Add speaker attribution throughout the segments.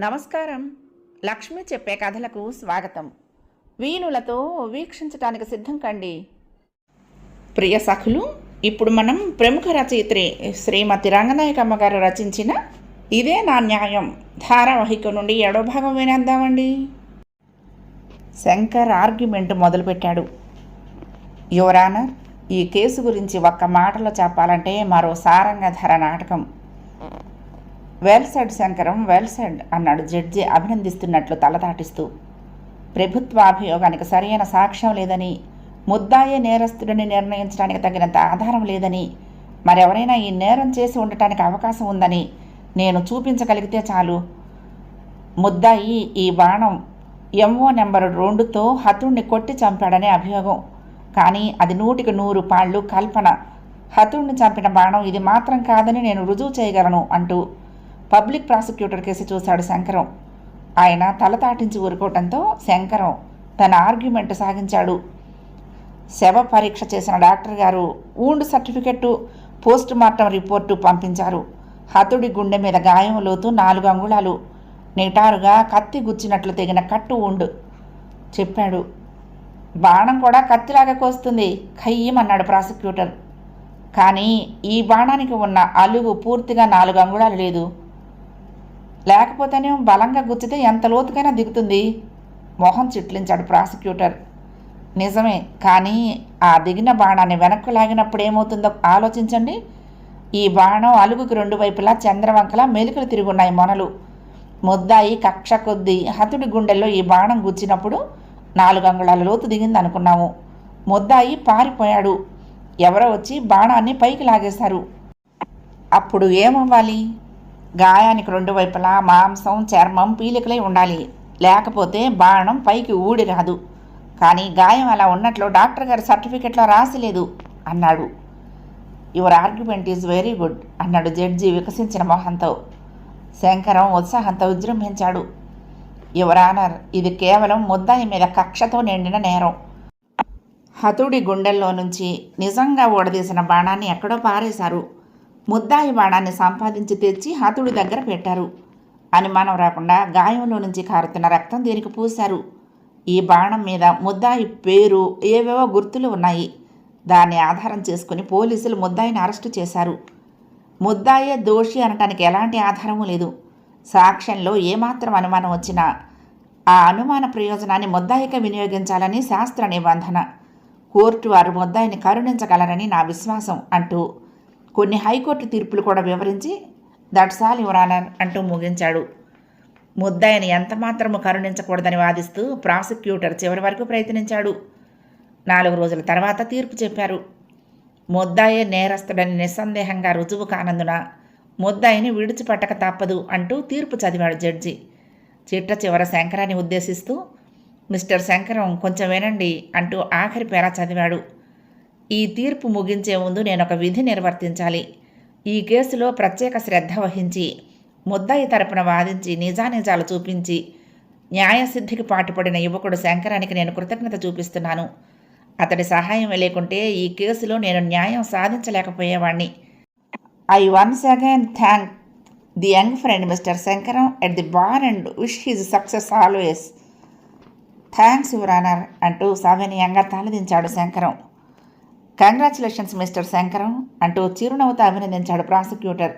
Speaker 1: నమస్కారం. లక్ష్మి చెప్పే కథలకు స్వాగతం. వీణులతో వీక్షించటానికి సిద్ధం కండి. ప్రియ సఖులు, ఇప్పుడు మనం ప్రముఖ రచయిత్రి శ్రీమతి రంగనాయకమ్మ గారు రచించిన ఇదే నా న్యాయం ధారావాహిక నుండి 7వ భాగం వినేద్దామండి. శంకర్ ఆర్గ్యుమెంట్ మొదలుపెట్టాడు. యువర్ ఆనర్, ఈ కేసు గురించి ఒక్క మాటలో చెప్పాలంటే మరో సారంగధర నాటకం. Well said Shankaram, well said అన్నాడు జడ్జి అభినందిస్తున్నట్లు తలదాటిస్తూ. ప్రభుత్వాభియోగానికి సరైన సాక్ష్యం లేదని, ముద్దాయే నేరస్తుడిని నిర్ణయించడానికి తగినంత ఆధారం లేదని, మరెవరైనా ఈ నేరం చేసి ఉండటానికి అవకాశం ఉందని నేను చూపించగలిగితే చాలు. ముద్దాయి ఈ బాణం ఎంఓ నెంబరు 2తో హతుణ్ణి కొట్టి చంపాడనే అభియోగం. కానీ అది 100కి 100 పాళ్ళు కల్పన. హతుణ్ణి చంపిన బాణం ఇది మాత్రం కాదని నేను రుజువు చేయగలను అంటూ పబ్లిక్ ప్రాసిక్యూటర్ కేసు చూశాడు శంకరం. ఆయన తల తాటించి ఊరుకోవటంతో శంకరం తన ఆర్గ్యుమెంట్ సాగించాడు. శవ పరీక్ష చేసిన డాక్టర్ గారు wound certificate, post mortem report పంపించారు. హతుడి గుండె మీద గాయం లోతు 4 అంగుళాలు, నిటారుగా కత్తి గుచ్చినట్లు తెగిన కట్టు వూండ్ చెప్పాడు. బాణం కూడా కత్తిలాగా కోస్తుంది ఖయ్యమన్నాడు ప్రాసిక్యూటర్. కానీ ఈ బాణానికి ఉన్న అలుగు పూర్తిగా 4 అంగుళాలు లేదు. లేకపోతేనే బలంగా గుచ్చితే ఎంత లోతుకైనా దిగుతుంది. మొహం చిట్లించాడు ప్రాసిక్యూటర్. నిజమే, కానీ ఆ దిగిన బాణాన్ని వెనక్కు లాగినప్పుడు ఏమవుతుందో ఆలోచించండి. ఈ బాణం అలుగుకి 2 వైపులా చంద్రవంకలా మెలికలు తిరుగున్నాయి మొనలు. ముద్దాయి కక్ష కొద్దీ హతుడి గుండెల్లో ఈ బాణం గుచ్చినప్పుడు 4 అంగుళాల లోతు దిగింది అనుకున్నాము. ముద్దాయి పారిపోయాడు. ఎవరో వచ్చి బాణాన్ని పైకి లాగేశారు. అప్పుడు ఏమవ్వాలి? గాయానికి 2 వైపులా మాంసం, చర్మం, పీలికలై ఉండాలి. లేకపోతే బాణం పైకి ఊడి రాదు. కానీ గాయం అలా ఉన్నట్లు డాక్టర్ గారి సర్టిఫికెట్లో రాసిలేదు అన్నాడు. Your argument is very good అన్నాడు జడ్జి వికసించిన మొహంతో. శంకరం ఉత్సాహంతో విజృంభించాడు. యువర్ ఆనర్, ఇది కేవలం ముద్దాయి మీద కక్షతో నిండిన నేరం. హతుడి గుండెల్లో నుంచి నిజంగా ఓడదీసిన బాణాన్ని ఎక్కడో పారేశారు. ముద్దాయి బాణాన్ని సంపాదించి తెచ్చి హతుడి దగ్గర పెట్టారు. అనుమానం రాకుండా గాయంలో నుంచి కారుతున్న రక్తం దీనికి పూశారు. ఈ బాణం మీద ముద్దాయి పేరు, ఏవేవో గుర్తులు ఉన్నాయి. దాన్ని ఆధారం చేసుకుని పోలీసులు ముద్దాయిని అరెస్టు చేశారు. ముద్దాయే దోషి అనటానికి ఎలాంటి ఆధారమూ లేదు. సాక్ష్యంలో ఏమాత్రం అనుమానం వచ్చినా ఆ అనుమాన ప్రయోజనాన్ని ముద్దాయికే వినియోగించాలని శాస్త్ర నిబంధన. కోర్టు వారు ముద్దాయిని కరుణించగలరని నా విశ్వాసం అంటూ కొన్ని హైకోర్టు తీర్పులు కూడా వివరించి దట్స్ ఆల్ యువర్ ఆనర్ అంటూ ముగించాడు. ముద్దాయిని ఎంతమాత్రము కరుణించకూడదని వాదిస్తూ ప్రాసిక్యూటర్ చివరి వరకు ప్రయత్నించాడు. 4 రోజుల తర్వాత తీర్పు చెప్పారు. ముద్దాయే నేరస్తుడని నిస్సందేహంగా రుజువు కానందున ముద్దాయిని విడిచిపెట్టక తప్పదు అంటూ తీర్పు చదివాడు జడ్జి. చిట్ట చివర శంకరాన్ని ఉద్దేశిస్తూ, మిస్టర్ శంకరం, కొంచెం వినండి అంటూ ఆఖరి పేర చదివాడు. ఈ తీర్పు ముగించే ముందు నేను ఒక విధి నిర్వర్తించాలి. ఈ కేసులో ప్రత్యేక శ్రద్ధ వహించి ముద్దాయి తరపున వాదించి నిజానిజాలు చూపించి న్యాయసిద్ధికి పాటుపడిన యువకుడు శంకరానికి నేను కృతజ్ఞత చూపిస్తున్నాను. అతడి సహాయం లేకుంటే ఈ కేసులో నేను న్యాయం సాధించలేకపోయేవాణ్ణి. I once again thank the young friend mister Shankaram at the bar and wish his success always. Thanks your honour అంటూ సవినయంగా తలదించాడు శంకరం. కంగ్రాచులేషన్స్ మిస్టర్ శంకరం అంటూ చిరునవ్వుతో అభినందించాడు ప్రాసిక్యూటర్.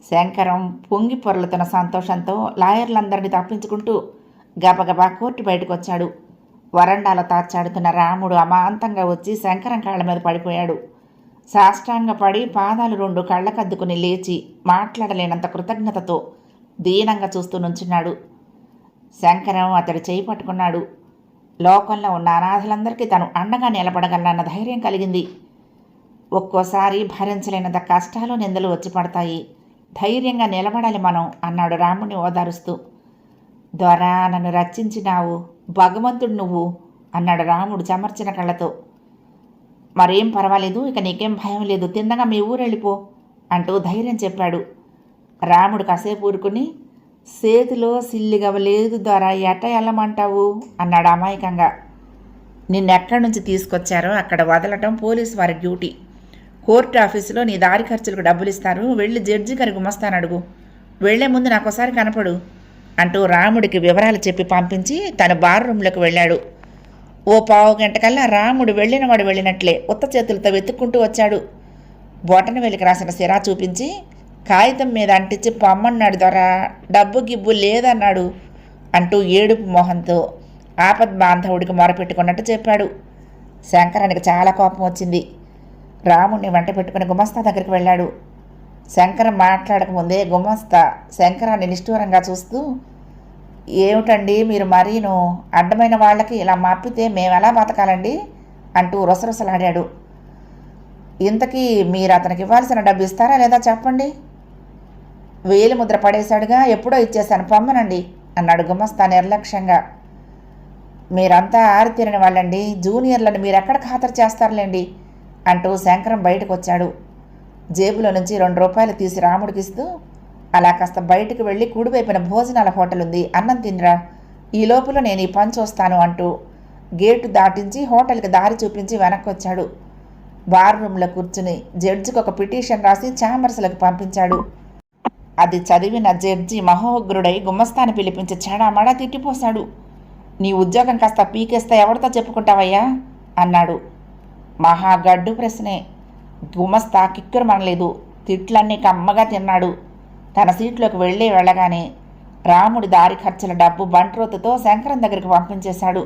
Speaker 1: శంకరం పొంగి పొరలుతున్న సంతోషంతో లాయర్లందరినీ తప్పించుకుంటూ గబగబా కోర్టు బయటకు వచ్చాడు. వరండాలో తాచాడుతున్న రాముడు అమాంతంగా వచ్చి శంకరం కాళ్ళ మీద పడిపోయాడు. సాష్టాంగపడి పాదాలు 2 కళ్ళకద్దుకుని లేచి మాట్లాడలేనంత కృతజ్ఞతతో దీనంగా చూస్తూ నుంచున్నాడు. శంకరం అతడి చేయి పట్టుకున్నాడు. లోకంలో ఉన్న అనాథలందరికీ తను అండగా నిలబడగలనన్న ధైర్యం కలిగింది. ఒక్కోసారి భరించలేనంత కష్టాలు, నిందలు వచ్చి పడతాయి. ధైర్యంగా నిలబడాలి మనం అన్నాడు రాముని ఓదారుస్తూ. దొరా, నన్ను రక్షించినావు, భగవంతుడు నువ్వు అన్నాడు రాముడు చెమర్చిన కళ్ళతో. మరేం పర్వాలేదు, ఇక నీకేం భయం లేదు, తిన్నగా మీ ఊరు వెళ్ళిపో అంటూ ధైర్యం చెప్పాడు. రాముడు కాసేపు ఊరుకుని, చేతిలో సిల్లిగవ లేదు ద్వారా ఎట్ట వెళ్ళమంటావు అన్నాడు అమాయకంగా. నిన్నెక్కడి నుంచి తీసుకొచ్చారో అక్కడ వదలటం పోలీసు వారి డ్యూటీ. కోర్టు ఆఫీసులో నీ దారి ఖర్చులకు డబ్బులు ఇస్తారు. వెళ్ళి జడ్జి గారి గుమస్తాను అడుగు. వెళ్లే ముందు నాకోసారి కనపడు. అంటూ రాముడికి వివరాలు చెప్పి పంపించి తన బార్ రూమ్లోకి వెళ్ళాడు. ఓ పావు గంట కల్లా రాముడు వెళ్ళినవాడు వెళ్ళినట్లే ఉత్త చేతులతో వెతుక్కుంటూ వచ్చాడు. బొటన వెలికి రాసిన సిరా చూపించి కాగితం మీద అంటించి పొమ్మన్నాడు ద్వారా డబ్బు గిబ్బు లేదన్నాడు అంటూ ఏడుపు మొహంతో ఆపద్ బాంధవుడికి మొరపెట్టుకున్నట్టు చెప్పాడు. శంకరానికి చాలా కోపం వచ్చింది. రాముడిని వెంట పెట్టుకుని గుమస్తా దగ్గరికి వెళ్ళాడు. శంకరం మాట్లాడకముందే గుమస్తా శంకరాన్ని నిష్ఠూరంగా చూస్తూ, ఏమిటండి మీరు మరీను అడ్డమైన వాళ్ళకి ఇలా మప్పితే మేమెలా బతకాలండి అంటూ రొసరొసలాడాడు. ఇంతకీ మీరు అతనికి ఇవ్వాల్సిన డబ్బు ఇస్తారా లేదా చెప్పండి. వేలి ముద్ర పడేశాడుగా, ఎప్పుడో ఇచ్చేశాను పొమ్మనండి అన్నాడు గుమస్తా నిర్లక్ష్యంగా. మీరంతా ఆరితీరని వాళ్ళండి, జూనియర్లను మీరెక్కడ ఖాతరు చేస్తారులేండి అంటూ శంకరం బయటకు వచ్చాడు. జేబులో నుంచి 2 రూపాయలు తీసి రాముడికి ఇస్తూ, అలా కాస్త బయటకు వెళ్ళి కుడివైపున భోజనాల హోటల్ ఉంది, అన్నం తినరా, ఈ లోపల నేను ఈ పని చూస్తాను అంటూ గేటు దాటించి హోటల్కి దారి చూపించి వెనక్కి వచ్చాడు. బార్ రూమ్లో కూర్చుని జడ్జికి ఒక పిటిషన్ రాసి ఛాంబర్స్లకు పంపించాడు. అది చదివిన జడ్జి మహోగ్రుడై గుమస్తాని పిలిపించి చెడామడా తిట్టిపోశాడు. నీ ఉద్యోగం కాస్త పీకేస్తే ఎవరితో చెప్పుకుంటావయ్యా అన్నాడు. మహాగడ్డు ప్రశ్నే. గుమస్తా కిక్కురు మనలేదు. తిట్లన్నీ కమ్మగా తిన్నాడు. తన సీట్లోకి వెళ్ళగానే రాముడి దారి ఖర్చుల డబ్బు బంట్రోతుతో శంకరం దగ్గరికి పంపించేశాడు.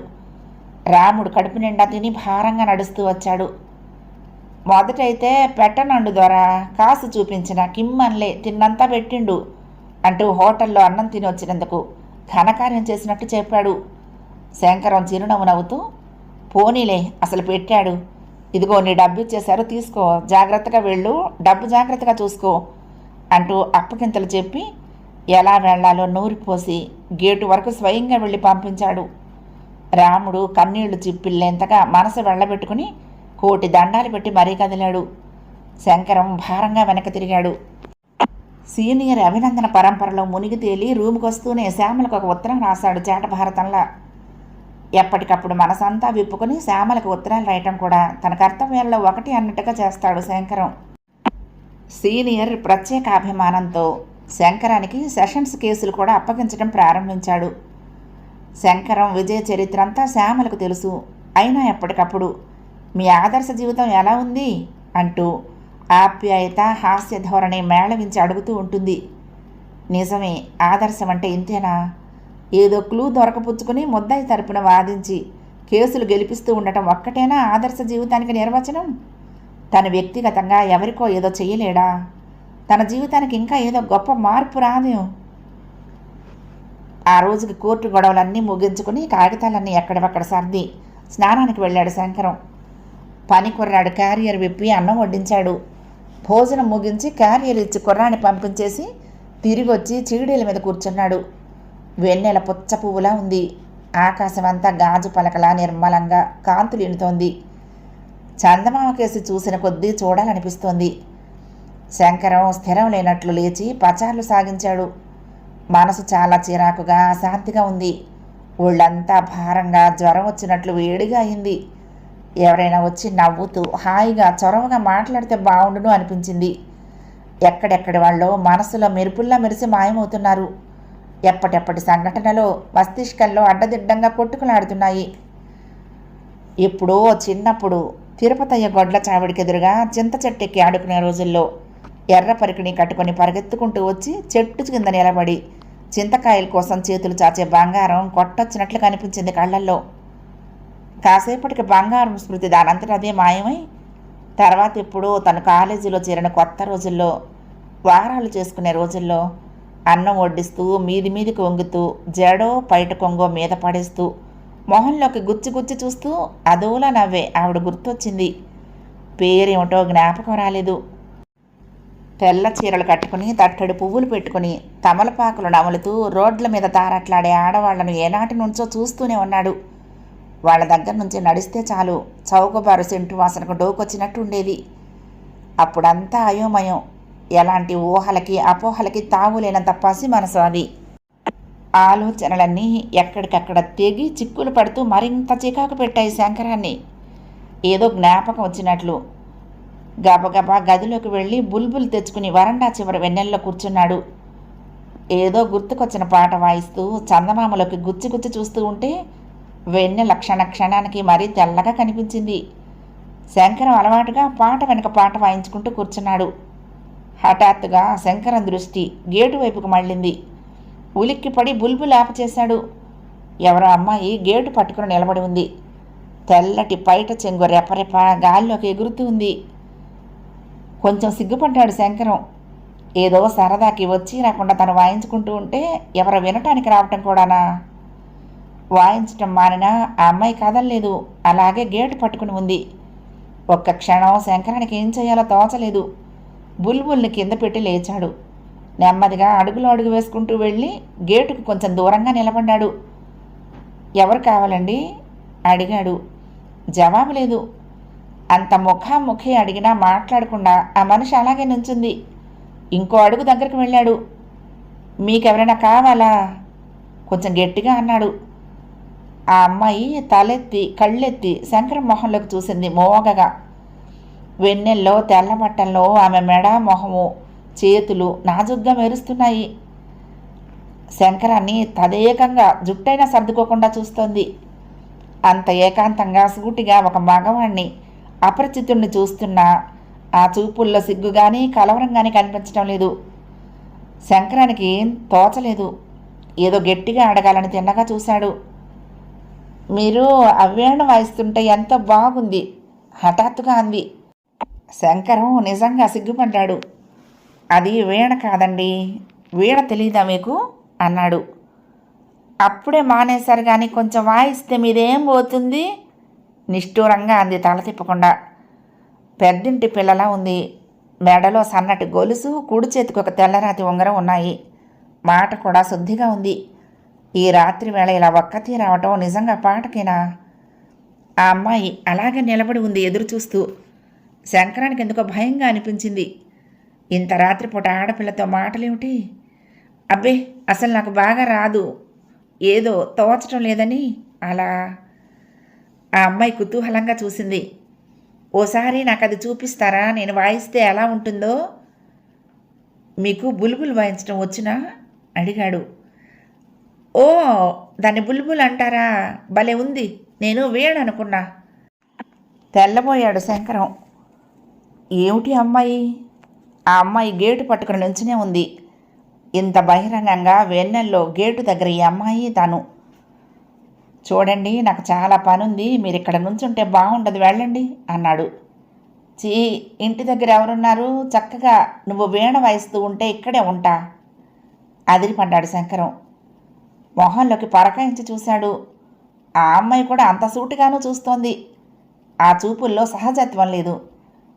Speaker 1: రాముడు కడుపు నిండా తిని భారంగా నడుస్తూ వచ్చాడు. మొదటైతే పెట్టనండు ద్వారా కాసు చూపించిన కిమ్మన్లే తిన్నంతా పెట్టిండు అంటూ హోటల్లో అన్నం తిని వచ్చినందుకు ఘనకార్యం చేసినట్టు చెప్పాడు. శంకరం చిరునవ్వు నవ్వుతూ, పోనీలే అసలు పెట్టాడు, ఇదిగో నీ డబ్బు ఇచ్చేశారు తీసుకో, జాగ్రత్తగా వెళ్ళు, డబ్బు జాగ్రత్తగా చూసుకో అంటూ అప్పగింతలు చెప్పి ఎలా వెళ్లాలో నూరిపోసి గేటు వరకు స్వయంగా వెళ్ళి పంపించాడు. రాముడు కన్నీళ్లు చిప్పిల్లేంతగా మనసు వెళ్ళబెట్టుకుని కోటి దండాలు పెట్టి మరీ కదిలాడు. శంకరం భారంగా వెనక తిరిగాడు. సీనియర్ అభినందన పరంపరలో మునిగి తేలి రూముకొస్తూనే శ్యామలకు ఒక ఉత్తరం రాశాడు చేటభారతంలా. ఎప్పటికప్పుడు మనసంతా విప్పుకొని శ్యామలకు ఉత్తరాలు రాయటం కూడా తన కర్తవ్యాల్లో ఒకటి అన్నట్టుగా చేస్తాడు శంకరం. సీనియర్ ప్రత్యేక అభిమానంతో శంకరానికి సెషన్స్ కేసులు కూడా అప్పగించడం ప్రారంభించాడు. శంకరం విజయ చరిత్ర అంతా శ్యామలకు తెలుసు. అయినా ఎప్పటికప్పుడు మీ ఆదర్శ జీవితం ఎలా ఉంది అంటూ ఆప్యాయత హాస్య ధోరణి మేళవించి అడుగుతూ ఉంటుంది. నిజమే, ఆదర్శం అంటే ఇంతేనా? ఏదో క్లూ దొరకపుచ్చుకుని ముద్దాయి తరపున వాదించి కేసులు గెలిపిస్తూ ఉండటం ఒక్కటేనా ఆదర్శ జీవితానికి నిర్వచనం? తను వ్యక్తిగతంగా ఎవరికో ఏదో చెయ్యలేడా? తన జీవితానికి ఇంకా ఏదో గొప్ప మార్పు రాదు? ఆ రోజుకి కోర్టు గొడవలన్నీ ముగించుకుని కాగితాలన్నీ ఎక్కడవక్కడ సర్ది స్నానానికి వెళ్ళాడు శంకరం. పని కుర్రాడు క్యారియర్ విప్పి అన్నం వడ్డించాడు. భోజనం ముగించి క్యారియర్ ఇచ్చి కుర్రాన్ని పంపించేసి తిరిగి వచ్చి చీడీల మీద కూర్చున్నాడు. వెన్నెల పుచ్చ పువ్వులా ఉంది. ఆకాశం అంతా గాజు పలకలా నిర్మలంగా కాంతులినుతోంది. చందమామ కేసి చూసిన కొద్దీ చూడాలనిపిస్తోంది. శంకరం స్థిరం లేనట్లు లేచి పచార్లు సాగించాడు. మనసు చాలా చిరాకుగా అశాంతిగా ఉంది. ఒళ్ళంతా భారంగా జ్వరం వచ్చినట్లు వేడిగా అయింది. ఎవరైనా వచ్చి నవ్వుతూ హాయిగా చొరవగా మాట్లాడితే బాగుండును అనిపించింది. ఎక్కడెక్కడి వాళ్ళు మనసులో మెరుపుల్లా మెరిసి మాయమవుతున్నారు. ఎప్పటెప్పటి సంఘటనలో మస్తిష్కంలో అడ్డదిడ్డంగా కొట్టుకులాడుతున్నాయి. ఎప్పుడో చిన్నప్పుడు తిరుపతయ్య గొడ్ల చావిడికెదురుగా చింత చెట్టెక్కి ఆడుకునే రోజుల్లో ఎర్ర పరికిణి కట్టుకొని పరిగెత్తుకుంటూ వచ్చి చెట్టు కింద నిలబడి చింతకాయల కోసం చేతులు చాచే బంగారం కొట్టొచ్చినట్లు కనిపించింది కళ్ళల్లో. కాసేపటికి బంగారం స్మృతి దానంతట అదే మాయమై తర్వాత ఎప్పుడో తను కాలేజీలో చేరిన కొత్త రోజుల్లో వారాలు చేసుకునే రోజుల్లో అన్నం వడ్డిస్తూ మీది మీదికి వంగుతూ జడో పైట కొంగో మీద పడేస్తూ మొహంలోకి గుచ్చి గుచ్చి చూస్తూ అదోలా నవ్వే ఆవిడ గుర్తొచ్చింది. పేరేమిటో జ్ఞాపకం రాలేదు. తెల్ల చీరలు కట్టుకుని తట్టడి పువ్వులు పెట్టుకుని తమలపాకులు నములుతూ రోడ్ల మీద తారట్లాడే ఆడవాళ్లను ఏనాటి నుంచో చూస్తూనే ఉన్నాడు. వాళ్ళ దగ్గర నుంచి నడిస్తే చాలు చౌకబారు సెంటు వాసనకు డోకొచ్చినట్టు ఉండేది. అప్పుడంతా అయోమయం. ఎలాంటి ఊహలకి అపోహలకి తావులేనంత పసి మనసు అది. ఆలోచనలన్నీ ఎక్కడికక్కడ తెగి చిక్కులు పడుతూ మరింత చికాకు పెట్టాయి శంకరాన్ని. ఏదో జ్ఞాపకం వచ్చినట్లు గబగబా గదిలోకి వెళ్ళి బుల్బుల్ తెచ్చుకుని వరండా చివరి వెన్నెల్లో కూర్చున్నాడు. ఏదో గుర్తుకొచ్చిన పాట వాయిస్తూ చందమామలోకి గుచ్చి గుచ్చి చూస్తూ ఉంటే వెన్నెల క్షణానికి మరీ తెల్లగా కనిపించింది. శంకరం అలవాటుగా పాట వెనక పాట వాయించుకుంటూ కూర్చున్నాడు. హఠాత్తుగా శంకరం దృష్టి గేటు వైపుకు మళ్ళింది. ఉలిక్కిపడి బుల్బుల్ ఆపు చేశాడు. ఎవరో అమ్మాయి గేటు పట్టుకుని నిలబడి ఉంది. తెల్లటి పైట చెంగు రెపరెప గాల్లోకి ఎగురుతూ ఉంది. కొంచెం సిగ్గుపడ్డాడు శంకరం. ఏదో సరదాకి వచ్చి రాకుండా తను వాయించుకుంటూ ఉంటే ఎవరో వినటానికి రావటం కూడానా? వాయించటం మానినా ఆ అమ్మాయి కదలలేదు. అలాగే గేటు పట్టుకుని ఉంది. ఒక్క క్షణం శంకరానికి ఏం చేయాలో తోచలేదు. బుల్బుల్ని కింద పెట్టి లేచాడు. నెమ్మదిగా అడుగులో అడుగు వేసుకుంటూ వెళ్ళి గేటుకు కొంచెం దూరంగా నిలబడ్డాడు. ఎవరు కావాలండి అడిగాడు. జవాబు లేదు. అంత ముఖాముఖి అడిగినా మాట్లాడకుండా ఆ మనిషి అలాగే నుంచుంది. ఇంకో అడుగు దగ్గరికి వెళ్ళాడు. మీకెవరైనా కావాలా కొంచెం గట్టిగా అన్నాడు. ఆ అమ్మాయి తలెత్తి కళ్ళెత్తి శంకరం మొహంలోకి చూసింది మోగగా. వెన్నెల్లో తెల్ల బట్టల్లో ఆమె మెడ మొహము చేతులు నాజుగ్గా మెరుస్తున్నాయి. శంకరాన్ని తదేకంగా జుట్టైనా సర్దుకోకుండా చూస్తోంది. అంత ఏకాంతంగా సూటిగా ఒక మగవాణ్ణి అపరిచితుణ్ణి చూస్తున్నా ఆ చూపుల్లో సిగ్గు కానీ కలవరం కానీ కనిపించడం లేదు. శంకరానికి ఏం తోచలేదు. ఏదో గట్టిగా అడగాలని తిన్నగా చూశాడు. మీరు అవ్వేణ వాయిస్తుంటే ఎంత బాగుంది హఠాత్తుగా అంది. శంకరం నిజంగా సిగ్గుపడ్డాడు. అది వీణ కాదండి, వీణ తెలీదా మీకు అన్నాడు. అప్పుడే మానేశారు కానీ కొంచెం వాయిస్తే మీదేం పోతుంది నిష్ఠూరంగా అంది తల తిప్పకుండా. పెద్దింటి పిల్లలా ఉంది. మెడలో సన్నటి గొలుసు, కుడి చేతికి ఒక తెల్లరాతి ఉంగరం ఉన్నాయి. మాట కూడా శుద్ధిగా ఉంది. ఈ రాత్రి వేళ ఇలా ఒక్కతీ రావటం నిజంగా పాటకేనా? ఆ అమ్మాయి అలాగే నిలబడి ఉంది ఎదురు చూస్తూ. శంకరానికి ఎందుకో భయంగా అనిపించింది. ఇంత రాత్రిపూట ఆడపిల్లతో మాటలేమిటి? అబ్బే అసలు నాకు బాగా రాదు, ఏదో తోచటం లేదని అలా. ఆ అమ్మాయి కుతూహలంగా చూసింది. ఓసారి నాకు అది చూపిస్తారా, నేను వాయిస్తే ఎలా ఉంటుందో? మీకు బుల్బుల్ వాయించడం వచ్చునా అడిగాడు. ఓ, దాన్ని బుల్బుల్ అంటారా, భలే ఉంది, నేను వీణ అనుకున్నా. తెల్లబోయాడు శంకరం. ఏమిటి అమ్మాయి? ఆ అమ్మాయి గేటు పట్టుకుని నుంచునే ఉంది. ఇంత బహిరంగంగా వెన్నెల్లో గేటు దగ్గర ఈ అమ్మాయి తను. చూడండి, నాకు చాలా పనుంది, మీరు ఇక్కడ నుంచుంటే బాగుండదు, వెళ్ళండి అన్నాడు. చీ, ఇంటి దగ్గర ఎవరున్నారు, చక్కగా నువ్వు వీణ వాయిస్తూ ఉంటే ఇక్కడే ఉంటా అదిరిపడ్డాడు శంకరం. మొహంలోకి పరకాయించి చూశాడు. ఆ అమ్మాయి కూడా అంత సూటిగానూ చూస్తోంది. ఆ చూపుల్లో సహజత్వం లేదు.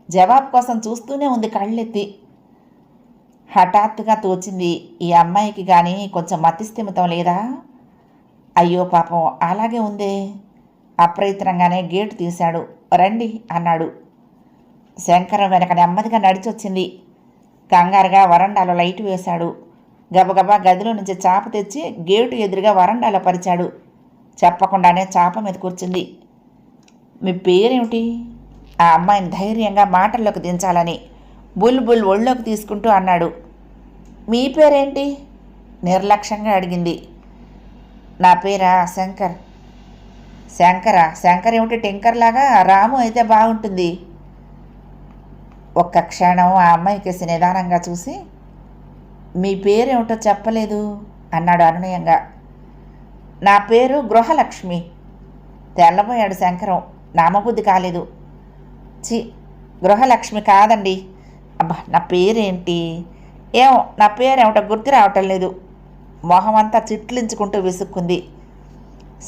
Speaker 1: జవాబు కోసం చూస్తూనే ఉంది కళ్ళెత్తి. హఠాత్తుగా తోచింది, ఈ అమ్మాయికి కానీ కొంచెం మతిస్థిమితం లేదా? అయ్యో పాపం, అలాగే ఉందే. అప్రయత్నంగానే గేటు తీశాడు. రండి అన్నాడు. శంకరం వెనక నెమ్మదిగా నడిచొచ్చింది. కంగారుగా వరండాలో లైటు వేశాడు. గబగబా గదిలో నుంచి చాప తెచ్చి గేటు ఎదురుగా వరండాలో పరిచాడు. చెప్పకుండానే చాప మీద కూర్చుంది. మీ పేరేమిటి? ఆ అమ్మాయిని ధైర్యంగా మాటల్లోకి దించాలని బుల్బుల్ ఒళ్ళోకి తీసుకుంటూ అన్నాడు. మీ పేరేంటి నిర్లక్ష్యంగా అడిగింది. నా పేరా శంకర్. శంకరా? శంకర్ ఏమిటి టింకర్లాగా? రాము అయితే బాగుంటుంది. ఒక్క క్షణం ఆ అమ్మాయి కేసి నిదానంగా చూసి, మీ పేరేమిటో చెప్పలేదు అన్నాడు అనునయంగా. నా పేరు గృహలక్ష్మి. తెల్లబోయాడు శంకరం. నామబుద్ధి కాలేదు. చి, గృహలక్ష్మి కాదండి. అబ్బా, నా పేరేంటి? ఏమో, నా పేరేమిటో గుర్తు రావటం లేదు. మొహమంతా చిట్లించుకుంటూ విసుక్కుంది.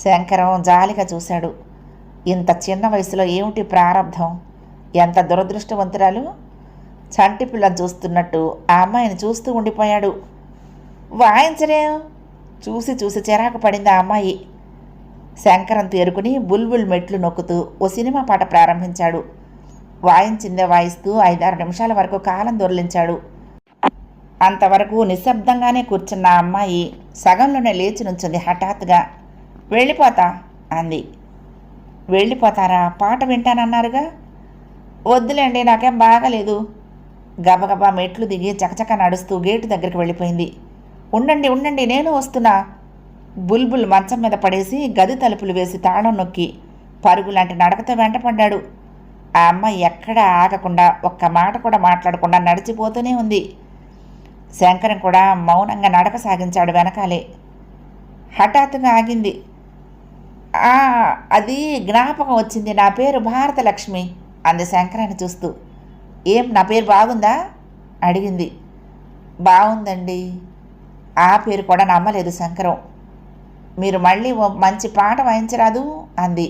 Speaker 1: శంకరం జాలిగా చూశాడు. ఇంత చిన్న వయసులో ఏమిటి ప్రారంధం? ఎంత దురదృష్టవంతురాలు. చంటి పిల్లని చూస్తున్నట్టు ఆ అమ్మాయిని చూస్తూ ఉండిపోయాడు. వాయించలేం. చూసి చూసి చిరాకు పడింది ఆ అమ్మాయి. శంకరం తేరుకుని బుల్బుల్ మెట్లు నొక్కుతూ ఓ సినిమా పాట ప్రారంభించాడు. వాయించిందే వాయిస్తూ 5-6 నిమిషాల వరకు కాలం దొర్లించాడు. అంతవరకు నిశ్శబ్దంగానే కూర్చున్న ఆ అమ్మాయి సగంలోనే లేచి నుంచుంది. హఠాత్తుగా వెళ్ళిపోతా అంది. వెళ్ళిపోతారా? పాట వింటానన్నారుగా. వద్దులేండి, నాకేం బాగాలేదు. గబగబా మెట్లు దిగి చకచక నడుస్తూ గేటు దగ్గరికి వెళ్ళిపోయింది. ఉండండి ఉండండి, నేను వస్తున్నా. బుల్బుల్ మంచం మీద పడేసి గది తలుపులు వేసి తాళం నొక్కి పరుగులాంటి నడకతో వెంటపడ్డాడు. ఆ అమ్మాయి ఎక్కడా ఆగకుండా ఒక్క మాట కూడా మాట్లాడకుండా నడిచిపోతూనే ఉంది. శంకరం కూడా మౌనంగా నడక సాగించాడు వెనకాలే. హఠాత్తుగా ఆగింది. అది జ్ఞాపకం వచ్చింది, నా పేరు భారతలక్ష్మి అంది శంకరాన్ని చూస్తూ. ఏం, నా పేరు బాగుందా అడిగింది. బాగుందండి. ఆ పేరు కూడా నమ్మలేదు శంకరం. మీరు మళ్ళీ ఓ మంచి పాట వాయించరాదు అంది.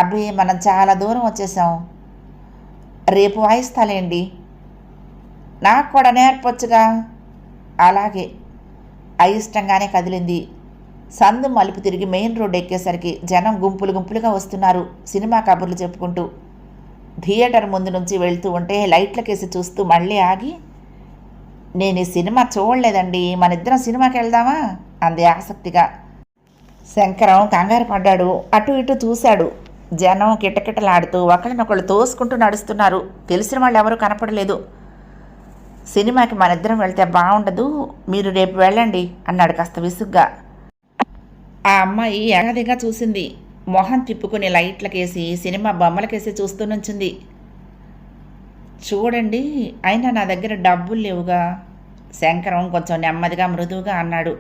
Speaker 1: అబ్బే, మనం చాలా దూరం వచ్చేసాం. రేపు వాయిస్తాలేండి. నాకు కూడా నేర్పొచ్చుగా. అలాగే. అయిష్టంగానే కదిలింది. సందు మలుపు తిరిగి మెయిన్ రోడ్ ఎక్కేసరికి జనం గుంపులు గుంపులుగా వస్తున్నారు, సినిమా కబుర్లు చెప్పుకుంటూ. థియేటర్ ముందు నుంచి వెళ్తూ ఉంటే లైట్లకేసి చూస్తూ మళ్ళీ ఆగి, నేను ఈ సినిమా చూడలేదండి, మనిద్దరం సినిమాకి వెళ్దామా అంది ఆసక్తిగా. శంకరం కంగారు పడ్డాడు. అటు ఇటు చూశాడు. జనం కిటకిటలాడుతూ ఒకళ్ళనొకళ్ళు తోసుకుంటూ నడుస్తున్నారు. తెలిసిన వాళ్ళు ఎవరూ కనపడలేదు. సినిమాకి మనిద్దరం వెళ్తే బాగుండదు, మీరు రేపు వెళ్ళండి అన్నాడు కాస్త విసుగ్గా. ఆ అమ్మాయి ఏడాదిగా చూసింది. మొహం తిప్పుకుని లైట్లకేసి సినిమా బొమ్మలకేసి చూస్తూ నుంచింది. చూడండి, అయినా నా దగ్గర డబ్బులు లేవుగా. శంకరం కొంచెం నెమ్మదిగా మృదువుగా అన్నాడు.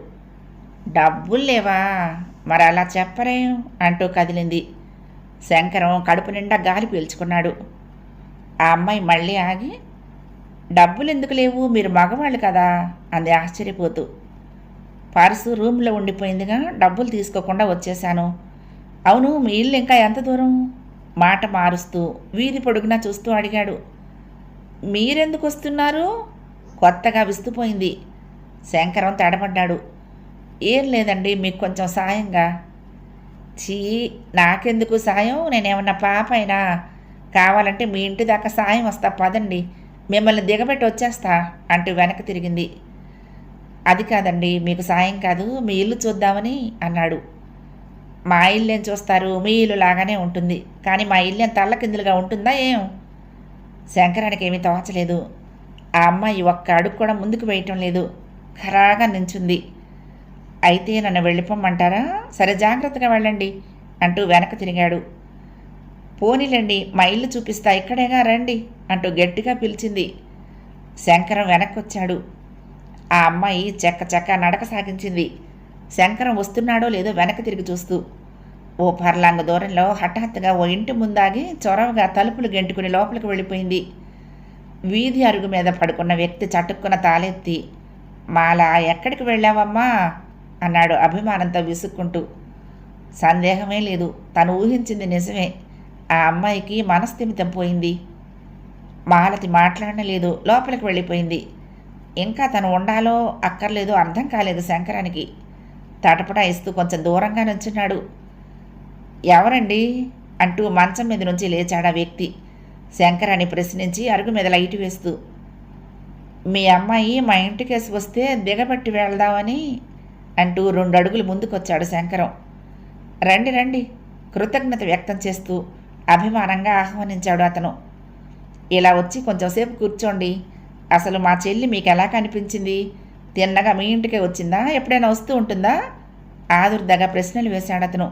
Speaker 1: డబ్బులు లేవా? మరి అలా చెప్పరేం అంటూ కదిలింది. శంకరం కడుపు నిండా గాలి పీల్చుకున్నాడు. ఆ అమ్మాయి మళ్ళీ ఆగి, డబ్బులు ఎందుకు లేవు, మీరు మగవాళ్ళు కదా అంది ఆశ్చర్యపోతూ. పర్సు రూమ్లో ఉండిపోయిందిగా, డబ్బులు తీసుకోకుండా వచ్చేశాను. అవును, మీ ఇల్లు ఇంకా ఎంత దూరం? మాట మారుస్తూ వీధి పొడుగునా చూస్తూ అడిగాడు. మీరెందుకు వస్తున్నారు? కొత్తగా విస్తుపోయింది. శంకరం తడబడ్డాడు. ఏం లేదండి, మీకు కొంచెం సాయంగా. చీ, నాకెందుకు సాయం? నేనేమన్నా పాప అయినా? కావాలంటే మీ ఇంటి దాకా సాయం వస్తా, పదండి, మిమ్మల్ని దిగబెట్టి వచ్చేస్తా అంటూ వెనక్కి తిరిగింది. అది కాదండి, మీకు సాయం కాదు, మీ ఇల్లు చూద్దామని అన్నాడు. మా ఇల్లేం చూస్తారు, మీ ఇల్లు లాగానే ఉంటుంది, కానీ మా ఇల్లేం తల్లకిందులుగా ఉంటుందా ఏం? శంకరానికి ఏమీ తోచలేదు. ఆ అమ్మాయి ఒక్క అడుగు కూడా ముందుకు వేయటం లేదు, ఖరాగా నించుంది. అయితే నన్ను వెళ్ళిపోమ్మంటారా? సరే, జాగ్రత్తగా వెళ్ళండి అంటూ వెనక్కి తిరిగాడు. పోనీలండి, మా ఇల్లు చూపిస్తా, ఇక్కడేగా, రండి అంటూ గట్టిగా పిలిచింది. శంకరం వెనక్కి వచ్చాడు. ఆ అమ్మాయి చెక్క చెక్క నడక సాగించింది. శంకరం వస్తున్నాడో లేదో వెనక్కి తిరిగి చూస్తూ. ఓ పర్లాంగ దూరంలో హఠాత్తుగా ఓ ఇంటి ముందాగి చొరవగా తలుపులు గెంటుకుని లోపలికి వెళ్ళిపోయింది. వీధి అరుగు మీద పడుకున్న వ్యక్తి చటుక్కున తాలెత్తి, మాలా, ఎక్కడికి వెళ్ళావమ్మా అన్నాడు అభిమానంతో విసుక్కుంటూ. సందేహమే లేదు, తను ఊహించింది నిజమే. ఆ అమ్మాయికి మనస్థిమితం పోయింది. మాలతి మాట్లాడలేదు, లోపలికి వెళ్ళిపోయింది. ఇంకా తను ఉండాలో అక్కర్లేదో అర్థం కాలేదు శంకరానికి. తటపటాయిస్తూ కొంచెం దూరంగా నుంచున్నాడు. ఎవరండి అంటూ మంచం మీద నుంచి లేచాడు ఆ వ్యక్తి. శంకరాన్ని ప్రశ్నించి అరుగు మీద లైట్ వేస్తూ. మీ అమ్మాయి మా ఇంటికేసి వస్తే దిగబట్టి వెళ్దామని అంటూ 2 అడుగులు ముందుకొచ్చాడు శంకరం. రండి రండి, కృతజ్ఞత వ్యక్తం చేస్తూ అభిమానంగా ఆహ్వానించాడు అతను. ఇలా వచ్చి కొంచెంసేపు కూర్చోండి. అసలు మా చెల్లి మీకు ఎలా కనిపించింది? తిన్నగా మీ ఇంటికే వచ్చిందా, ఎప్పుడైనా వస్తూ ఉంటుందా? ఆదుర్దగా ప్రశ్నలు వేశాడు అతను.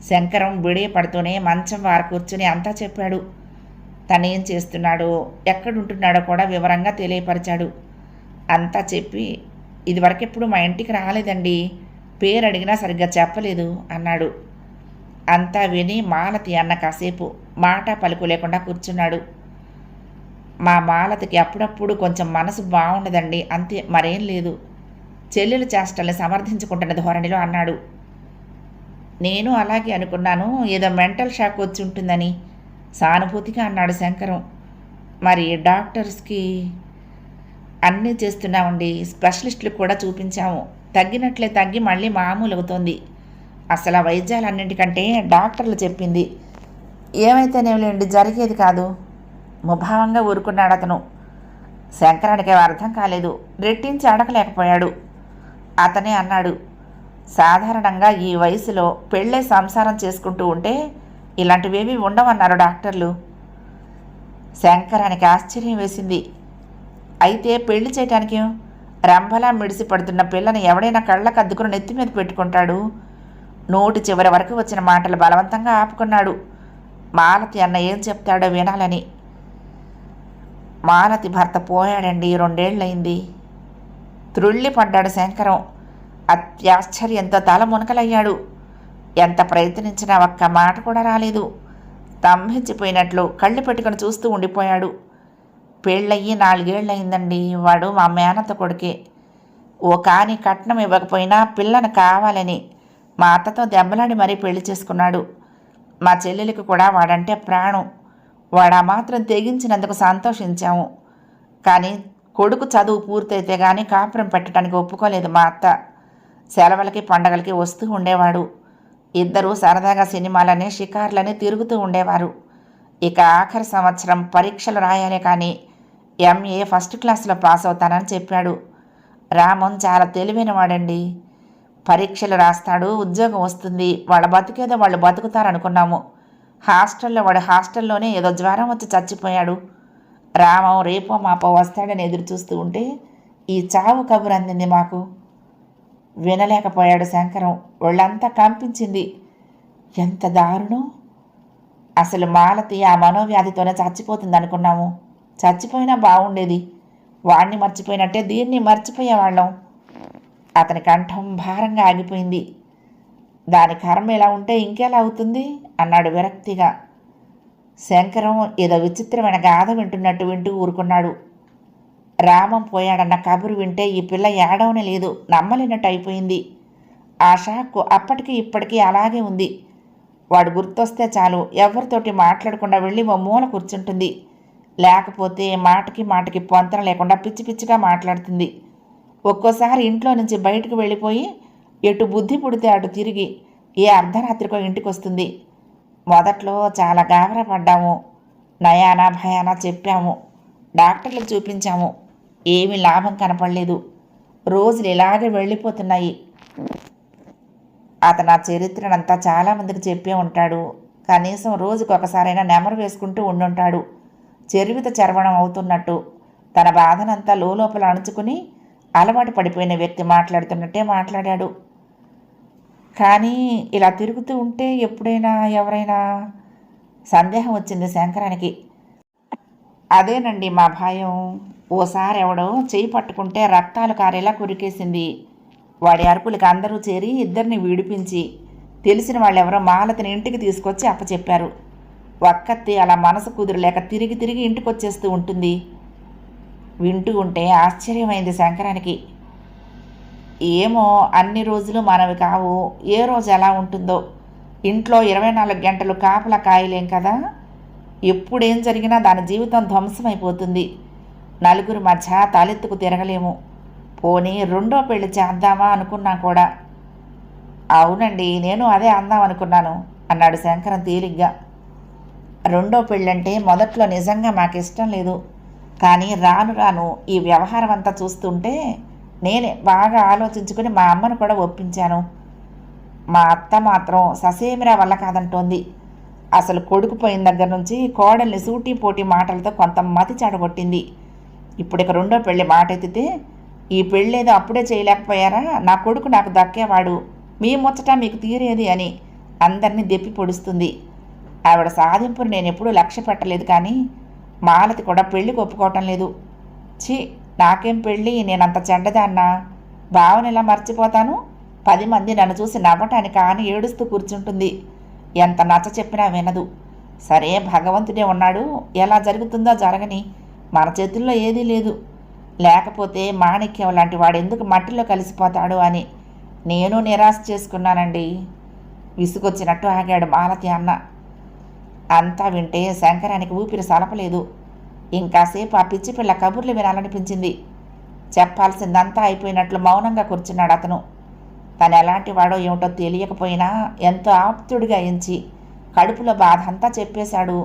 Speaker 1: శంకరం బిడే పడుతూనే మంచం వారు కూర్చుని అంతా చెప్పాడు. తనేం చేస్తున్నాడో, ఎక్కడుంటున్నాడో కూడా వివరంగా తెలియపరిచాడు. అంతా చెప్పి, ఇదివరకెప్పుడు మా ఇంటికి రాలేదండి, పేరు అడిగినా సరిగ్గా చెప్పలేదు అన్నాడు. అంతా విని మాలతి అన్న కాసేపు మాట పలుకు లేకుండా కూర్చున్నాడు. మా మాలతికి అప్పుడప్పుడు కొంచెం మనసు బాగుండదండి, అంతే, మరేం లేదు. చెల్లెలు చేష్టల్ని సమర్థించుకుంటున్న ధోరణిలో అన్నాడు. నేను అలాగే అనుకున్నాను, ఏదో మెంటల్ షాక్ వచ్చి ఉంటుందని సానుభూతిగా అన్నాడు శంకరం. మరి డాక్టర్స్కి అన్నీ చేస్తున్నామండి, స్పెషలిస్టులకు కూడా చూపించాము, తగ్గినట్లే తగ్గి మళ్ళీ మామూలు అవుతోంది. అసలు ఆ వైద్యాలన్నింటికంటే డాక్టర్లు చెప్పింది ఏమైతేనేమిలేండి, జరిగేది కాదు. ముభావంగా ఊరుకున్నాడు అతను. శంకరానికి అర్థం కాలేదు, రెట్టించి అడగలేకపోయాడు. అతనే అన్నాడు, సాధారణంగా ఈ వయసులో పెళ్ళై సంసారం చేసుకుంటూ ఉంటే ఇలాంటివేమీ ఉండవన్నారు డాక్టర్లు. శంకరానికి ఆశ్చర్యం వేసింది. అయితే పెళ్లి చేయటానికి రంభలా మిడిసి పడుతున్న పిల్లని ఎవడైనా కళ్ళకు అద్దుకుని నెత్తి మీద పెట్టుకుంటాడు? నోటి చివరి వరకు వచ్చిన మాటలు బలవంతంగా ఆపుకున్నాడు. మాలతి అన్న ఏం చెప్తాడో వినాలని. మాలతి భర్త పోయాడండి, 2 ఏళ్ళయింది. త్రుళ్ళిపడ్డాడు శంకరం. అత్యాశ్చర్యంతో తల మునకలయ్యాడు. ఎంత ప్రయత్నించినా ఒక్క మాట కూడా రాలేదు. స్తంభించిపోయినట్లు కళ్ళు పెట్టుకుని చూస్తూ ఉండిపోయాడు. పెళ్ళయ్యి 4 ఏళ్ళయిందండి. వాడు మా మేనత్త కొడుకే. ఓ కాని కట్నం ఇవ్వకపోయినా పిల్లను కావాలని మా అత్తతో దెబ్బలాడి మరీ పెళ్లి చేసుకున్నాడు. మా చెల్లెలికి కూడా వాడంటే ప్రాణం. వాడా మాత్రం తెగించినందుకు సంతోషించాము. కానీ కొడుకు చదువు పూర్తయితే కానీ కాపురం పెట్టడానికి ఒప్పుకోలేదు మా అత్త. సెలవులకి పండగలకి వస్తూ ఉండేవాడు. ఇద్దరూ సరదాగా సినిమాలని షికార్లని తిరుగుతూ ఉండేవారు. ఇక ఆఖరి సంవత్సరం పరీక్షలు రాయాలే కానీ ఎంఏ ఫస్ట్ క్లాస్లో పాస్ అవుతానని చెప్పాడు. రామన్ చాలా తెలివైన వాడండి. పరీక్షలు రాస్తాడు, ఉద్యోగం వస్తుంది, వాళ్ళ బతుకేదో వాళ్ళు బతుకుతారనుకున్నాము. హాస్టల్లో వాడు హాస్టల్లోనే ఏదో జ్వరం వచ్చి చచ్చిపోయాడు. రామం రేపో మాపో వస్తాడని ఎదురు చూస్తూ ఉంటే ఈ చావు కబురు అందింది మాకు. వినలేకపోయాడు శంకరం. ఒళ్ళంతా కంపించింది. ఎంత దారుణం! అసలు మాలతి ఆ మనోవ్యాధితోనే చచ్చిపోతుంది అనుకున్నాము. చచ్చిపోయినా బాగుండేది. వాణ్ణి మర్చిపోయినట్టే దీన్ని మర్చిపోయేవాళ్ళం. అతని కంఠం భారంగా ఆగిపోయింది. దాని కర్మ ఎలా ఉంటే ఇంకెలా అవుతుంది అన్నాడు విరక్తిగా. శంకరం ఏదో విచిత్రమైన గాథ వింటున్నట్టు వింటూ ఊరుకున్నాడు. రామం పోయాడన్న కబురు వింటే ఈ పిల్ల ఏడవనే లేదు, నమ్మలేనట్టు అయిపోయింది. ఆ షాక్కు అప్పటికి ఇప్పటికీ అలాగే ఉంది. వాడు గుర్తొస్తే చాలు ఎవరితోటి మాట్లాడకుండా వెళ్ళి ఓ మూల కూర్చుంటుంది. లేకపోతే మాటకి మాటకి పొంతన లేకుండా పిచ్చి పిచ్చిగా మాట్లాడుతుంది. ఒక్కోసారి ఇంట్లో నుంచి బయటకు వెళ్ళిపోయి ఎటు బుద్ధి పుడితే అటు తిరిగి ఏ అర్ధరాత్రికో ఇంటికి వస్తుంది. మొదట్లో చాలా గాబరా పడ్డాము. నయానా భయానా చెప్పాము, డాక్టర్లకు చూపించాము. ఏమీ లాభం కనపడలేదు. రోజులు ఇలాగే వెళ్ళిపోతున్నాయి. అతను ఆ చరిత్రనంతా చాలామందికి చెప్పే ఉంటాడు. కనీసం రోజుకు ఒకసారైనా నెమరు వేసుకుంటూ ఉండుంటాడు. చెరువిత చర్వణం అవుతున్నట్టు తన బాధనంతా లోపల అణుచుకుని అలవాటు పడిపోయిన వ్యక్తి మాట్లాడుతున్నట్టే మాట్లాడాడు. కానీ ఇలా తిరుగుతూ ఉంటే ఎప్పుడైనా ఎవరైనా సందేహం వచ్చింది శంకరానికి. అదేనండి మా భయం. ఓసారి ఎవడో చేయి పట్టుకుంటే రక్తాలు కారేలా కురికేసింది. వాడి అరుపులకి అందరూ చేరి ఇద్దరిని విడిపించి తెలిసిన వాళ్ళెవరో మాలతిని ఇంటికి తీసుకొచ్చి అప్పచెప్పారు. ఒక్కత్తి అలా మనసు కుదురులేక తిరిగి తిరిగి ఇంటికి వచ్చేస్తూ ఉంటుంది. వింటూ ఉంటే ఆశ్చర్యమైంది శంకరానికి. ఏమో అన్ని రోజులు మనవి కావు, ఏ రోజు ఎలా ఉంటుందో. ఇంట్లో 24 గంటలు కాపలా కాయలేం కదా. ఎప్పుడేం జరిగినా దాని జీవితం ధ్వంసమైపోతుంది. నలుగురి మధ్య తలెత్తుకు తిరగలేము. పోనీ 2వ పెళ్లి చేద్దామా అనుకున్నా కూడా. అవునండి, నేను అదే అందాం అనుకున్నాను అన్నాడు శంకరం తేలిగ్గా. 2వ పెళ్ళంటే మొదట్లో నిజంగా మాకిష్టం లేదు. కానీ రాను రాను ఈ వ్యవహారం అంతా చూస్తుంటే నేనే బాగా ఆలోచించుకుని మా అమ్మను కూడా ఒప్పించాను. మా అత్త మాత్రం ససేమిరా వల్ల కాదంటోంది. అసలు కొడుకు పోయిన దగ్గర నుంచి కోడల్ని సూటీ పోటీ మాటలతో కొంత మతి చెడగొట్టింది. ఇప్పుడు ఇక 2వ పెళ్ళి మాట ఎత్తితే ఈ పెళ్ళేదో అప్పుడే చేయలేకపోయారా, నా కొడుకు నాకు దక్కేవాడు, మీ ముచ్చట మీకు తీరేది అని అందరినీ దెప్పి పొడుస్తుంది. ఆవిడ సాధింపుని నేను ఎప్పుడూ లక్ష్య పెట్టలేదు. కానీ మాలతి కూడా పెళ్ళికి ఒప్పుకోవటం లేదు. ఛీ, నాకేం పెళ్ళి, నేనంత చెడ్డదాన్నా? భావన ఎలా మర్చిపోతాను? 10 మంది నన్ను చూసి నవ్వటానికి కానీ ఏడుస్తూ కూర్చుంటుంది. ఎంత నచ్చ చెప్పినా వినదు. సరే, భగవంతుడే ఉన్నాడు, ఎలా జరుగుతుందో జరగని, మన చేతుల్లో ఏదీ లేదు. లేకపోతే మాణిక్యం లాంటి వాడు ఎందుకు మట్టిలో కలిసిపోతాడు అని నేను నిరాశ చేసుకున్నానండి. విసుగొచ్చినట్టు ఆగాడు మాలతి అన్న. అంతా వింటే శంకరానికి ఊపిరి సలపలేదు. ఇంకాసేపు ఆ పిచ్చి పిల్ల కబుర్లు వినాలనిపించింది. చెప్పాల్సిందంతా అయిపోయినట్లు మౌనంగా కూర్చున్నాడు అతను. తను ఎలాంటి వాడో ఏమిటో తెలియకపోయినా ఎంతో ఆప్తుడిగా ఎంచి కడుపులో బాధ అంతా చెప్పేశాడు.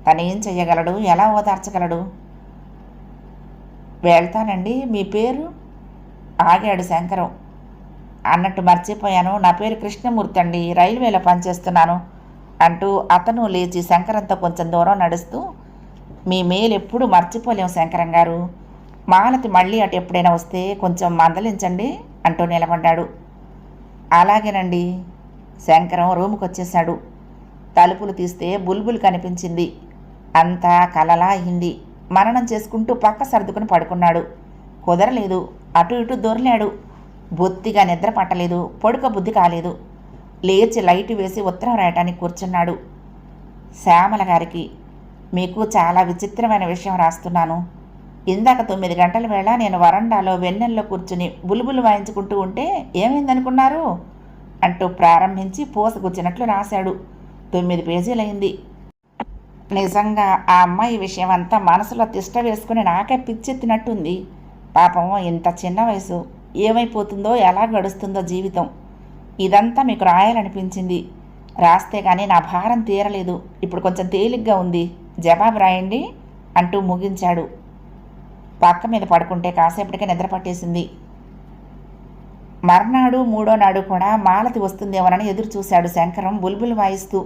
Speaker 1: తనేం చెయ్యగలడు, ఎలా ఓదార్చగలడు? వెళ్తానండి, మీ పేరు? ఆగాడు శంకరం. అన్నట్టు మర్చిపోయాను, నా పేరు కృష్ణమూర్తి అండి, రైల్వేలో పనిచేస్తున్నాను అంటూ అతను లేచి శంకరంతో కొంచెం దూరం నడుస్తూ, మీ మేలు ఎప్పుడూ మర్చిపోలేం శంకరం గారు. మాలతి మళ్ళీ అటు ఎప్పుడైనా వస్తే కొంచెం మందలించండి అంటూ నిలబడ్డాడు. అలాగేనండి. శంకరం రూముకు వచ్చేశాడు. తలుపులు తీస్తే బుల్బుల్ కనిపించింది. అంతా కలలా అయింది. మననం చేసుకుంటూ పక్క సర్దుకుని పడుకున్నాడు. కుదరలేదు. అటు ఇటు దొర్లాడు. బొత్తిగా నిద్ర పట్టలేదు. పొడుక బుద్ధి కాలేదు. లేచి లైట్ వేసి ఉత్తరం రాయటానికి కూర్చున్నాడు. శ్యామల గారికి, మీకు చాలా విచిత్రమైన విషయం రాస్తున్నాను. ఇందాక 9 గంటల వేళ నేను వరండాలో వెన్నెల్లో కూర్చుని బుల్బులు వాయించుకుంటూ ఉంటే ఏమైందనుకున్నారు అంటూ ప్రారంభించి పూసగుచ్చినట్లు రాశాడు. 9 పేజీలైంది. నిజంగా ఆ అమ్మాయి విషయం అంతా మనసులో తిష్ట వేసుకుని నాకే పిచ్చెత్తినట్టుంది. పాపం ఇంత చిన్న వయసు, ఏమైపోతుందో ఎలా గడుస్తుందో జీవితం. ఇదంతా మీకు రాయాలనిపించింది. రాస్తే కానీ నా భారం తీరలేదు. ఇప్పుడు కొంచెం తేలిగ్గా ఉంది. జవాబు రాయండి అంటూ ముగించాడు. పక్క మీద పడుకుంటే కాసేపటికే నిద్ర పట్టేసింది. మర్నాడు 3వ నాడు కూడా మాలతి వస్తుందేమోనని ఎదురు చూశాడు శంకరం బుల్బుల్ వాయిస్తూ.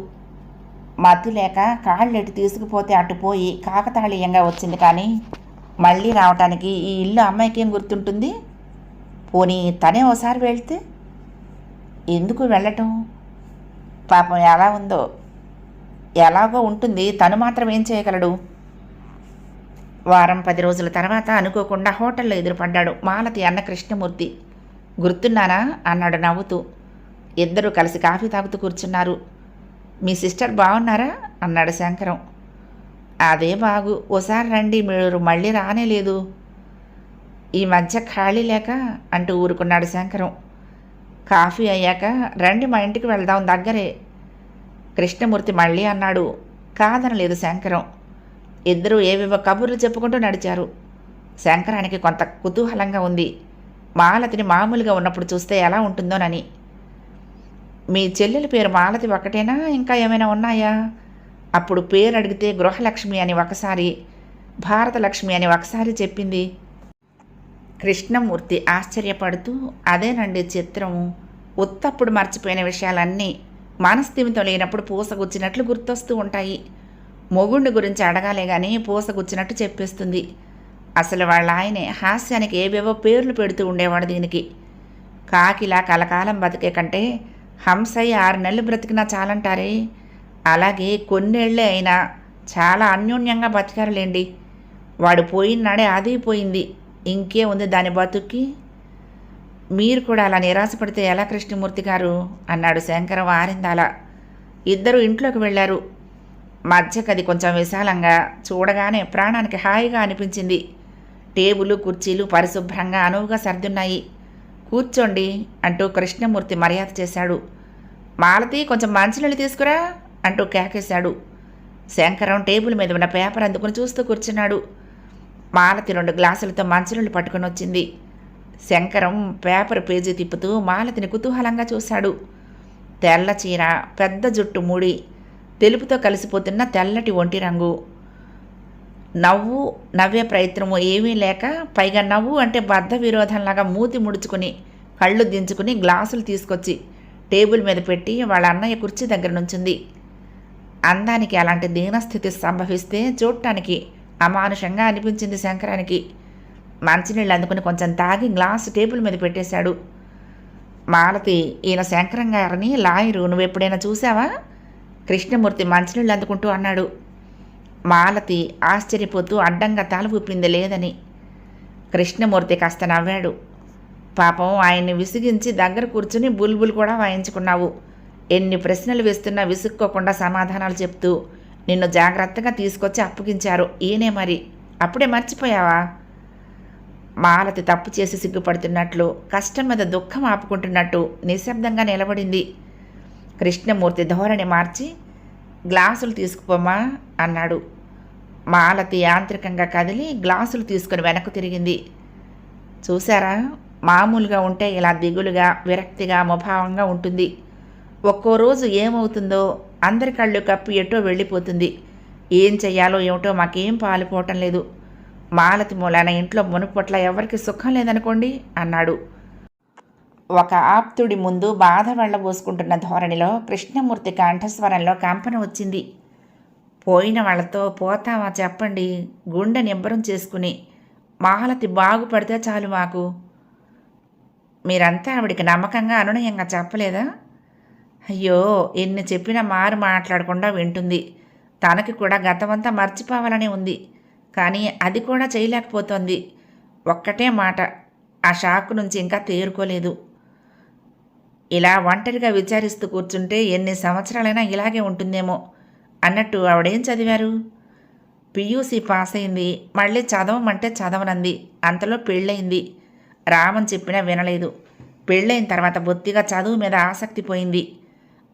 Speaker 1: మతి లేక కాళ్ళెటు తీసుకుపోతే అటుపోయి కాకతాళీయంగా వచ్చింది. కానీ మళ్ళీ రావటానికి ఈ ఇల్లు అమ్మాయికి ఏం గుర్తుంటుంది? పోనీ తనే ఓసారి వెళ్తే? ఎందుకు వెళ్ళటం? పాపం ఎలా ఉందో. ఎలాగో ఉంటుంది. తను మాత్రం ఏం చేయగలడు? వారం 10 రోజుల తర్వాత అనుకోకుండా హోటల్లో ఎదురుపడ్డాడు మాలతి అన్న కృష్ణమూర్తి. గుర్తున్నానా అన్నాడు నవ్వుతూ. ఇద్దరూ కలిసి కాఫీ తాగుతూ కూర్చున్నారు. మీ సిస్టర్ బాగున్నారా అన్నాడు శంకరం. అదే బాగు. ఓసారి రండి, మీరు మళ్ళీ రానేలేదు. ఈ మధ్య ఖాళీ లేక అంటూ ఊరుకున్నాడు శంకరం. కాఫీ అయ్యాక రండి, మా ఇంటికి వెళ్దాం, దగ్గరే. కృష్ణమూర్తి మళ్ళీ అన్నాడు. కాదనలేదు శంకరం. ఇద్దరూ ఏవేవో కబుర్లు చెప్పుకుంటూ నడిచారు. శంకరానికి కొంత కుతూహలంగా ఉంది. మాలతిని మామూలుగా ఉన్నప్పుడు చూస్తే ఎలా ఉంటుందోనని. మీ చెల్లెలి పేరు మాలతి ఒక్కటేనా, ఇంకా ఏమైనా ఉన్నాయా? అప్పుడు పేరు అడిగితే గృహలక్ష్మి అని ఒకసారి, భారతలక్ష్మి అని ఒకసారి చెప్పింది. కృష్ణమూర్తి ఆశ్చర్యపడుతూ, అదేనండి చిత్రము. ఉత్తప్పుడు మర్చిపోయిన విషయాలన్నీ మనస్థిమితం లేనప్పుడు పూసగుచ్చినట్లు గుర్తొస్తూ ఉంటాయి. మొగుండు గురించి అడగాలే కానీ పూసగుచ్చినట్టు చెప్పేస్తుంది. అసలు వాళ్ళ ఆయనే హాస్యానికి ఏవేవో పేర్లు పెడుతూ ఉండేవాడు దీనికి. కాకిలా కలకాలం బతికే కంటే హంసయ్య 6 నెలలు బ్రతికినా చాలంటారే, అలాగే కొన్నేళ్లే అయినా చాలా అన్యోన్యంగా బతికారులేండి. వాడు పోయినాడే అది పోయింది, ఇంకే ఉంది దాని బతుక్కి. మీరు కూడా అలా నిరాశపడితే ఎలా కృష్ణమూర్తి గారు అన్నాడు శంకరం ఆరిందాల. ఇద్దరు ఇంట్లోకి వెళ్ళారు. మధ్యకది కొంచెం విశాలంగా, చూడగానే ప్రాణానికి హాయిగా అనిపించింది. టేబుల్ కుర్చీలు పరిశుభ్రంగా అనువుగా సర్దున్నాయి. కూర్చోండి అంటూ కృష్ణమూర్తి మర్యాద చేశాడు. మాలతి, కొంచెం మంచినీళ్ళు తీసుకురా అంటూ కేకేశాడు. శంకరం టేబుల్ మీద ఉన్న పేపర్ అందుకుని చూస్తూ కూర్చున్నాడు. మాలతి 2 గ్లాసులతో మంచినీళ్ళు పట్టుకుని వచ్చింది. శంకరం పేపర్ పేజీ తిప్పుతూ మాలతిని కుతూహలంగా చూశాడు. తెల్ల చీర, పెద్ద జుట్టు ముడి, తెలుపుతో కలిసిపోతున్న తెల్లటి ఒంటి రంగు. నవ్వే ప్రయత్నము ఏమీ లేక, పైగా నవ్వు అంటే బద్ధ విరోధంలాగా మూతి ముడుచుకుని కళ్ళు దించుకుని గ్లాసులు తీసుకొచ్చి టేబుల్ మీద పెట్టి వాళ్ళ అన్నయ్య కుర్చీ దగ్గర నుంచుంది. అందానికి అలాంటి దీనస్థితి సంభవిస్తే చూడటానికి అమానుషంగా అనిపించింది శంకరానికి. మంచినీళ్ళు అందుకుని కొంచెం తాగి గ్లాసు టేబుల్ మీద పెట్టేశాడు. మాలతి, ఈయన శంకరం గారిని లాయరు, నువ్వెప్పుడైనా చూసావా? కృష్ణమూర్తి మంచినీళ్ళు అందుకుంటూ అన్నాడు. మాలతి ఆశ్చర్యపోతూ అడ్డంగా తల ఊపింది లేదని. కృష్ణమూర్తి కాస్త నవ్వాడు. పాపం ఆయన్ని విసిగించి దగ్గర కూర్చుని బుల్బుల్ కూడా వాయించుకున్నావు. ఎన్ని ప్రశ్నలు వేస్తున్నా విసుక్కోకుండా సమాధానాలు చెప్తూ నిన్ను జాగ్రత్తగా తీసుకొచ్చి అప్పగించారు ఈయనే. మరి అప్పుడే మర్చిపోయావా? మాలతి తప్పు చేసి సిగ్గుపడుతున్నట్లు, కష్టం మీద దుఃఖం ఆపుకుంటున్నట్టు నిశ్శబ్దంగా నిలబడింది. కృష్ణమూర్తి ధోరణి మార్చి, గ్లాసులు తీసుకుపోమా అన్నాడు. మాలతి యాంత్రికంగా కదిలి గ్లాసులు తీసుకుని వెనక్కు తిరిగింది. చూశారా, మామూలుగా ఉంటే ఇలా దిగులుగా, విరక్తిగా, ముభావంగా ఉంటుంది. ఒక్కో రోజు ఏమవుతుందో అందరి కళ్ళు కప్పి ఎటో వెళ్ళిపోతుంది. ఏం చెయ్యాలో ఏమిటో మాకేం పాలుపోవటం లేదు. మాలతి మూలాన ఇంట్లో మునుపట్ల ఎవరికి సుఖం లేదనుకోండి అన్నాడు. ఒక ఆప్తుడి ముందు బాధ వెళ్ళబోసుకుంటున్న ధోరణిలో కృష్ణమూర్తి కంఠస్వరంలో కంపన వచ్చింది. పోయిన వాళ్లతో పోతావా చెప్పండి, గుండె నిబ్బరం చేసుకుని మాలతి బాగుపడితే చాలు మాకు. మీరంతా ఆవిడికి నమ్మకంగా అనునయంగా చెప్పలేదా? అయ్యో, ఎన్ని చెప్పినా మారు మాట్లాడకుండా వింటుంది. తనకి కూడా గతమంతా మర్చిపోవాలని ఉంది, కానీ అది కూడా చేయలేకపోతోంది. ఒక్కటే మాట, ఆ షాక్ నుంచి ఇంకా తేరుకోలేదు. ఇలా ఒంటరిగా విచారిస్తూ కూర్చుంటే ఎన్ని సంవత్సరాలైనా ఇలాగే ఉంటుందేమో. అన్నట్టు ఆవిడేం చదివారు? పియూసీ పాస్ అయింది. మళ్ళీ చదవమంటే చదవనంది. అంతలో పెళ్ళయింది. రామని చెప్పినా వినలేదు. పెళ్ళైన తర్వాత బొత్తిగా చదువు మీద ఆసక్తి పోయింది.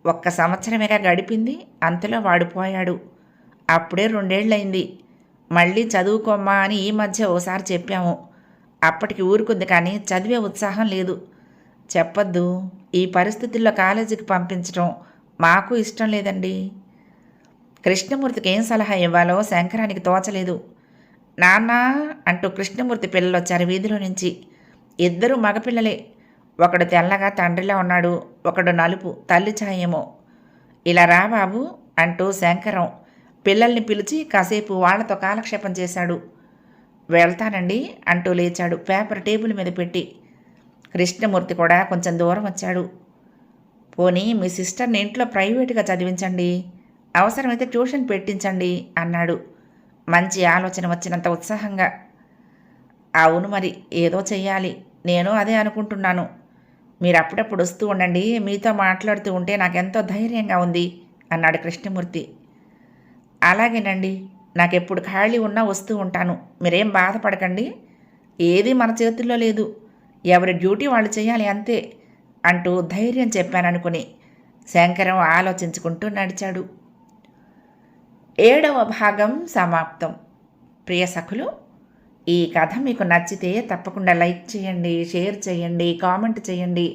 Speaker 1: 1 సంవత్సరమేగా గడిపింది. అంతలో వాడు పోయాడు. అప్పుడే 2 ఏళ్ళయింది. మళ్ళీ చదువుకోమ్మా అని ఈ మధ్య ఓసారి చెప్పాము. అప్పటికి ఊరుకుంది, కానీ చదివే ఉత్సాహం లేదు. చెప్పొద్దు, ఈ పరిస్థితుల్లో కాలేజీకి పంపించడం మాకు ఇష్టం లేదండి. కృష్ణమూర్తికి ఏం సలహా ఇవ్వాలో శంకరానికి తోచలేదు. నాన్న అంటూ కృష్ణమూర్తి పిల్లలు వచ్చారు వీధిలో నుంచి. 2 మగపిల్లలే. ఒకడు తెల్లగా తండ్రిలా ఉన్నాడు, ఒకడు నలుపు, తల్లి ఛాయేమో. ఇలా రా బాబు అంటూ శంకరం పిల్లల్ని పిలిచి కాసేపు వాళ్లతో కాలక్షేపం చేశాడు. వెళ్తానండి అంటూ లేచాడు, పేపర్ టేబుల్ మీద పెట్టి. కృష్ణమూర్తి కూడా కొంచెం దూరం వచ్చాడు. పోనీ మీ సిస్టర్ని ఇంట్లో ప్రైవేటుగా చదివించండి, అవసరమైతే ట్యూషన్ పెట్టించండి అన్నాడు మంచి ఆలోచన వచ్చినంత ఉత్సాహంగా. అవును, మరి ఏదో చెయ్యాలి. నేను అదే అనుకుంటున్నాను. మీరు అప్పుడప్పుడు వస్తూ ఉండండి, మీతో మాట్లాడుతూ ఉంటే నాకెంతో ధైర్యంగా ఉంది అన్నాడు కృష్ణమూర్తి. అలాగేనండి, నాకెప్పుడు ఖాళీ ఉన్నా వస్తూ ఉంటాను. మీరేం బాధపడకండి. ఏది మన చేతుల్లో లేదు. ఎవరి డ్యూటీ వాళ్ళు చేయాలి అంతే అంటూ ధైర్యం చెప్పాననుకుని శంకరం ఆలోచించుకుంటూ నడిచాడు. 7వ భాగం సమాప్తం. ప్రియ సఖులు, ఈ కథ మీకు నచ్చితే తప్పకుండా లైక్ చేయండి, షేర్ చేయండి, కామెంట్ చేయండి,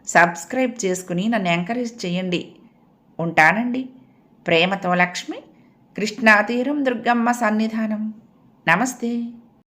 Speaker 1: సబ్స్క్రైబ్ చేసుకుని నన్ను ఎంకరేజ్ చేయండి. ఉంటానండి. ప్రేమతో లక్ష్మి, కృష్ణాతీరం దుర్గమ్మ సన్నిధానం. నమస్తే.